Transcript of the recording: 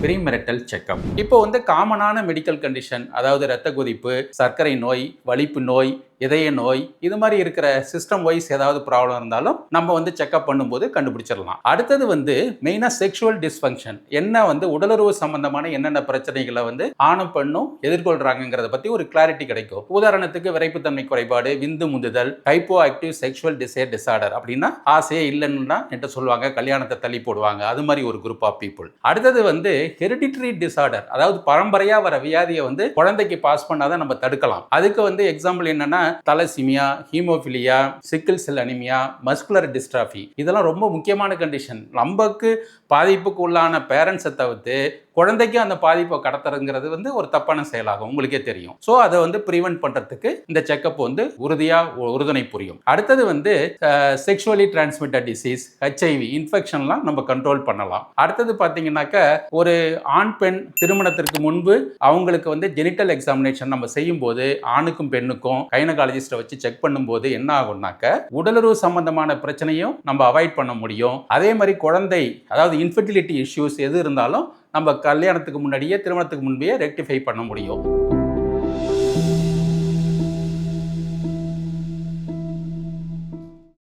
Premarital checkup. இப்போ காமனான medical condition, அதாவது இரத்த கொதிப்பு, சர்க்கரை நோய், வலிப்பு நோய், இதய நோய், இது மாதிரி இருக்கிற சிஸ்டம் வைஸ் ஏதாவது ப்ராப்ளம் இருந்தாலும் நம்ம செக்அப் பண்ணும்போது கண்டுபிடிச்சிடலாம். அடுத்தது மெயினா செக்ஷுவல் டிஸ்ஃபங்க்ஷன், என்ன உடலுறவு சம்பந்தமான என்னென்ன பிரச்சனைகளை ஆணும் பெண்ணும் எதிர்கொள்றாங்கிறத பத்தி ஒரு கிளாரிட்டி கிடைக்கும். உதாரணத்துக்கு விரைப்புத்தன்மை குறைபாடு, விந்து முந்துதல், டைப்போ ஆக்டிவ் செக்ஷுவல் டிசைர் டிசார்டர் அப்படின்னா ஆசையே இல்லைன்னா என்று சொல்லுவாங்க, கல்யாணத்தை தள்ளி போடுவாங்க, அது மாதிரி ஒரு குரூப் ஆஃப் பீப்புள். அடுத்தது ஹெரிடிட்டரி டிசார்டர், அதாவது பரம்பரையா வர வியாதியை குழந்தைக்கு பாஸ் பண்ணாதான் நம்ம தடுக்கலாம். அதுக்கு எக்ஸாம்பிள் என்னன்னா thalassaemia, haemophilia, sickle cell anaemia, muscular dystrophy, இதெல்லாம் ரொம்ப முக்கியமான கண்டிஷன். நமக்கு பாதிப்புக்கு உள்ளான பேரண்ட்ஸை தவிர்த்து குழந்தைக்கு அந்த பாதிப்பை கடத்துறதுங்கிறது ஒரு தப்பான செயலாகும், உங்களுக்கே தெரியும். ஸோ அதை ப்ரிவென்ட் பண்றதுக்கு இந்த செக்அப் உறுதியா உறுதுணை புரியும். அடுத்தது செக்ஷுவலி டிரான்ஸ்மிட்டட் டிசீஸ், ஹெச்ஐவி இன்ஃபெக்ஷன்லாம் நம்ம கண்ட்ரோல் பண்ணலாம். அடுத்தது பார்த்தீங்கன்னாக்க ஒரு ஆண் பெண் திருமணத்திற்கு முன்பு அவங்களுக்கு ஜெனிட்டல் எக்ஸாமினேஷன் நம்ம செய்யும் போது ஆணுக்கும் பெண்ணுக்கும் கைனகாலஜிஸ்ட்டை வச்சு செக் பண்ணும்போது என்ன ஆகும்னாக்க உடலுறவு சம்பந்தமான பிரச்சனையும் நம்ம அவாய்ட் பண்ண முடியும். அதே மாதிரி குழந்தை, அதாவது இன்ஃபெர்டிலிட்டி இஷ்யூஸ் எது இருந்தாலும் நம்ம கல்யாணத்துக்கு முன்னாடியே, திருமணத்துக்கு முன்பே ரெக்டிஃபை பண்ண முடியும்.